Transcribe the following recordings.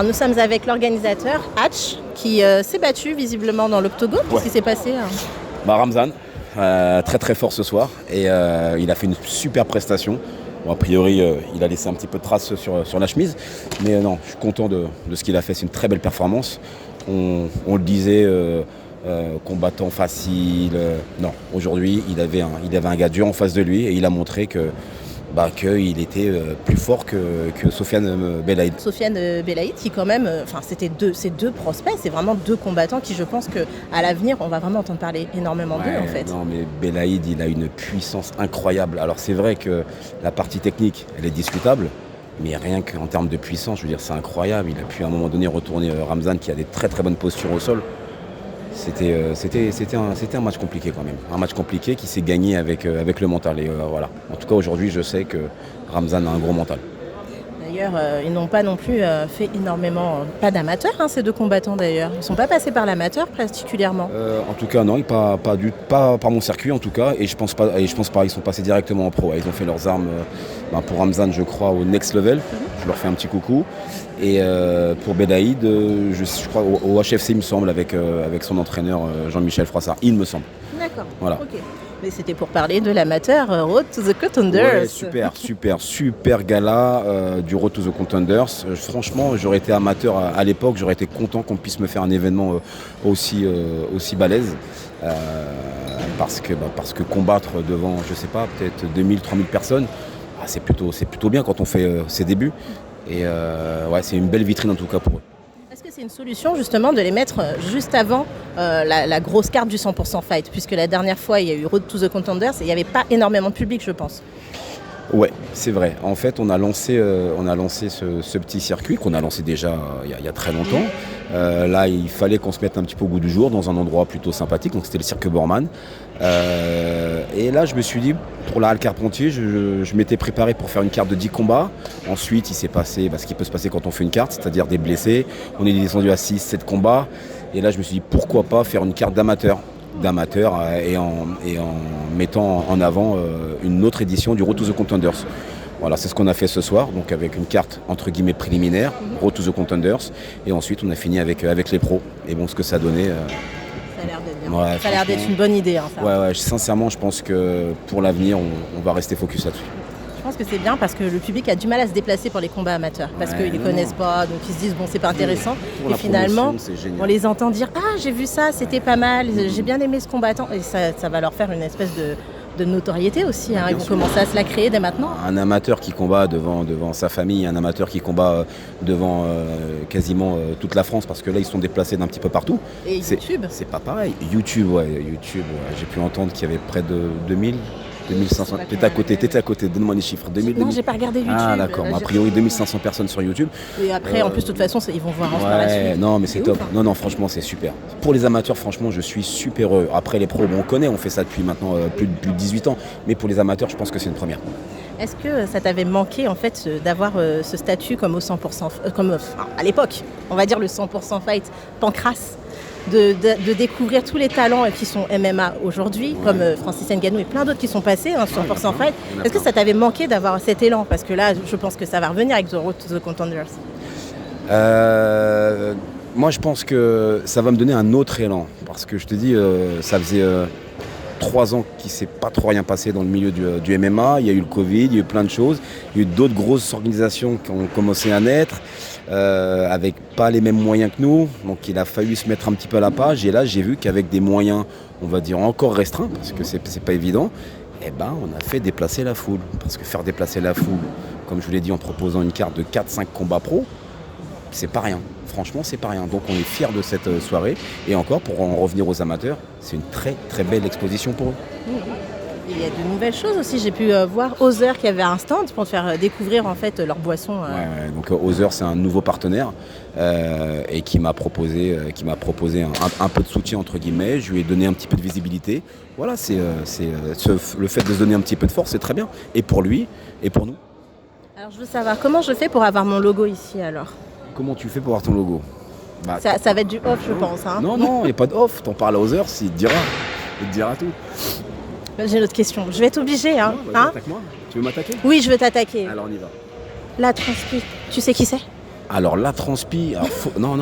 Alors nous sommes avec l'organisateur Hatch qui s'est battu visiblement dans l'octogone. Qu'est-ce qui s'est passé Ramzan, très très fort ce soir et il a fait une super prestation. Bon, a priori, il a laissé un petit peu de traces sur la chemise, mais non, je suis content de ce qu'il a fait. C'est une très belle performance. On le disait, combattant facile. Non, aujourd'hui, il avait un gars dur en face de lui et il a montré qu'il était plus fort que Sofiane Belaïd. Sofiane Belaïd qui quand même, ces deux prospects, c'est vraiment deux combattants qui je pense qu'à l'avenir on va vraiment entendre parler énormément d'eux en fait. Non mais Belaïd il a une puissance incroyable. Alors c'est vrai que la partie technique elle est discutable, mais rien qu'en termes de puissance, je veux dire c'est incroyable. Il a pu à un moment donné retourner Ramzan qui a des très très bonnes postures au sol. C'était un match compliqué quand même. Un match compliqué qui s'est gagné avec le mental. Et voilà. En tout cas, aujourd'hui, je sais que Ramzan a un gros mental. D'ailleurs, ils n'ont pas non plus fait énormément, pas d'amateurs, ces deux combattants d'ailleurs. Ils ne sont pas passés par l'amateur particulièrement. En tout cas, non, pas par mon circuit en tout cas. Et je pense pas, ils sont passés directement en pro. Ils ont fait leurs armes pour Ramzan, je crois, au next level. Je leur fais un petit coucou. Et pour Belaïd, je crois au HFC, il me semble, avec son entraîneur Jean-Michel Froissart. Il me semble. D'accord. Voilà. Okay. Mais c'était pour parler de l'amateur Road to the Contenders. Ouais, super gala du Road to the Contenders. Franchement, j'aurais été amateur à l'époque, j'aurais été content qu'on puisse me faire un événement aussi balèze. Parce que combattre devant, je sais pas, peut-être 2000, 3000 personnes, c'est plutôt bien quand on fait ses débuts. Et c'est une belle vitrine en tout cas pour eux. Est-ce que c'est une solution justement de les mettre juste avant la grosse carte du 100% Fight, puisque la dernière fois il y a eu Road to the Contenders et il n'y avait pas énormément de public je pense. Ouais, c'est vrai. En fait, on a lancé ce petit circuit qu'on a lancé déjà il y a très longtemps. Là, il fallait qu'on se mette un petit peu au goût du jour dans un endroit plutôt sympathique. Donc, c'était le Cirque Borman. Et là, je me suis dit, pour la Halle Carpentier, je m'étais préparé pour faire une carte de 10 combats. Ensuite, il s'est passé ce qui peut se passer quand on fait une carte, c'est-à-dire des blessés. On est descendu à 6-7 combats. Et là, je me suis dit, pourquoi pas faire une carte d'amateur et en mettant en avant une autre édition du Road to the Contenders. Voilà, c'est ce qu'on a fait ce soir, donc avec une carte entre guillemets préliminaire, Road to the Contenders, et ensuite on a fini avec les pros. Et bon, ce que ça a donné... Ça a l'air d'être bien. Ouais, ça a l'air d'être une bonne idée. Ça. Ouais, sincèrement, je pense que pour l'avenir, on va rester focus là-dessus. Je pense que c'est bien parce que le public a du mal à se déplacer pour les combats amateurs parce qu'ils ne connaissent pas, donc ils se disent bon c'est pas intéressant et finalement on les entend dire ah j'ai vu ça, c'était pas mal, j'ai bien aimé ce combattant et ça va leur faire une espèce de notoriété aussi, ils vont commencer à se la créer dès maintenant. Un amateur qui combat devant sa famille, un amateur qui combat devant quasiment toute la France parce que là ils sont déplacés d'un petit peu partout. Et YouTube c'est pas pareil. YouTube, j'ai pu entendre qu'il y avait près de 2500, t'étais à côté, donne-moi les chiffres. 2000, non, j'ai pas regardé YouTube. Ah d'accord, a priori 2500 personnes sur YouTube. Et après, en plus, de toute façon, ils vont voir par la suite. Non, mais c'est top. Non, franchement, c'est super. Pour les amateurs, franchement, je suis super heureux. Après, les pros, on connaît, on fait ça depuis maintenant plus de 18 ans. Mais pour les amateurs, je pense que c'est une première. Est-ce que ça t'avait manqué, en fait, d'avoir ce statut comme au 100%, à l'époque, on va dire le 100% Fight, Pancras de découvrir tous les talents qui sont MMA aujourd'hui, comme Francis Ngannou et plein d'autres qui sont passés sur 100% Fight. Est-ce que ça t'avait manqué d'avoir cet élan? Parce que là, je pense que ça va revenir avec The Road to the Contenders. Moi, je pense que ça va me donner un autre élan. Parce que je te dis, ça faisait 3 ans qu'il ne s'est pas trop rien passé dans le milieu du MMA. Il y a eu le Covid, il y a eu plein de choses. Il y a eu d'autres grosses organisations qui ont commencé à naître. Avec pas les mêmes moyens que nous, donc il a fallu se mettre un petit peu à la page et là j'ai vu qu'avec des moyens on va dire encore restreints parce que c'est pas évident, on a fait déplacer la foule, parce que faire déplacer la foule, comme je vous l'ai dit en proposant une carte de 4-5 combats pro, c'est pas rien, franchement c'est pas rien, donc on est fiers de cette soirée et encore pour en revenir aux amateurs, c'est une très très belle exposition pour eux. Il y a de nouvelles choses aussi. J'ai pu voir Other qui avait un stand pour faire découvrir en fait leur boisson. Donc Other c'est un nouveau partenaire et qui m'a proposé un peu de soutien entre guillemets. Je lui ai donné un petit peu de visibilité. Voilà, le fait de se donner un petit peu de force, c'est très bien. Et pour lui et pour nous. Alors je veux savoir comment je fais pour avoir mon logo ici alors. Comment tu fais pour avoir ton logo? Ça va être du off je pense. Non, il n'y a pas de off. T'en parles à Other, il te dira tout. J'ai une autre question. Je vais être obligée. Attaque-moi. Tu veux m'attaquer? Oui, je veux t'attaquer. Alors on y va. La transpi, tu sais qui c'est? Alors la transpi, non,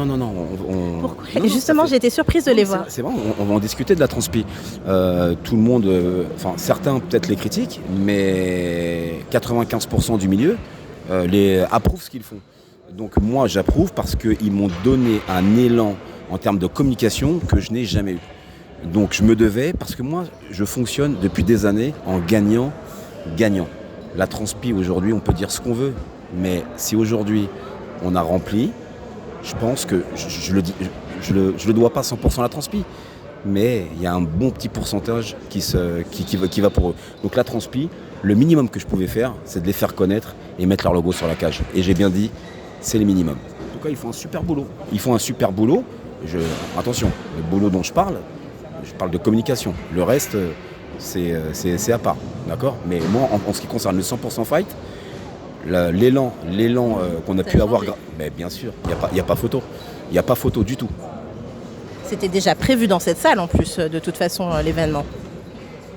Pourquoi? non, Justement, j'ai été surprise de les voir. C'est vrai, on va en discuter de la transpi. Tout le monde, certains peut-être les critiquent, mais 95% du milieu les approuvent ce qu'ils font. Donc moi j'approuve parce qu'ils m'ont donné un élan en termes de communication que je n'ai jamais eu. Donc je me devais, parce que moi je fonctionne depuis des années en gagnant. La transpi aujourd'hui, on peut dire ce qu'on veut, mais si aujourd'hui on a rempli, je pense que je le dois pas 100% à la transpi, mais il y a un bon petit pourcentage qui va pour eux. Donc la transpi, le minimum que je pouvais faire, c'est de les faire connaître et mettre leur logo sur la cage. Et j'ai bien dit, c'est le minimum. En tout cas, ils font un super boulot. Attention, le boulot dont je parle de communication. Le reste, c'est à part, d'accord ? Mais moi, en ce qui concerne le 100% fight, l'élan qu'on a pu avoir, mais bien sûr, il n'y a pas photo. Il n'y a pas photo du tout. C'était déjà prévu dans cette salle en plus, de toute façon, l'événement.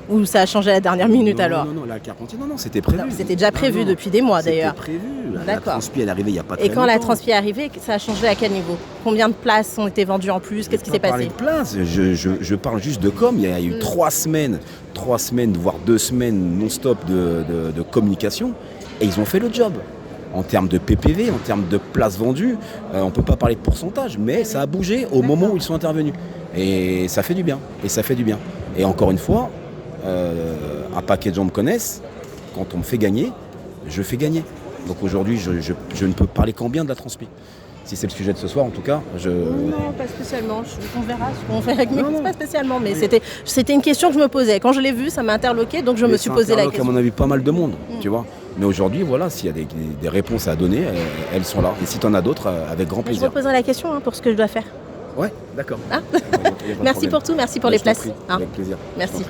Ou ça a changé à la dernière minute alors ? Non, la Carpentier, non, c'était prévu. Non, c'était déjà prévu depuis des mois d'ailleurs. C'était prévu. La D'accord. transpi, elle est arrivée il n'y a pas très longtemps. Et quand la transpi est arrivée, ça a changé à quel niveau ? Combien de places ont été vendues en plus ? Qu'est-ce qui s'est passé ? De places, je parle juste de com. Il y a eu 3 semaines, voire 2 semaines non-stop de communication. Et ils ont fait le job. En termes de PPV, en termes de places vendues, on ne peut pas parler de pourcentage, mais ça a bougé au moment où ils sont intervenus. Et ça fait du bien. Et encore une fois, un paquet de gens me connaissent. Quand on me fait gagner, je fais gagner. Donc aujourd'hui, je ne peux parler qu'en bien de la transpi. Si c'est le sujet de ce soir, en tout cas, Non, pas spécialement. On verra ce qu'on fait avec mes pas spécialement, mais c'était une question que je me posais. Quand je l'ai vue, ça m'a interloqué, donc je me suis posé la question. À mon avis, pas mal de monde, tu vois. Mais aujourd'hui, voilà, s'il y a des réponses à donner, elles sont là. Et si tu en as d'autres, avec grand plaisir. Je reposerai la question pour ce que je dois faire. Ouais, d'accord. Merci pour tout, merci pour les places. Avec plaisir. Merci.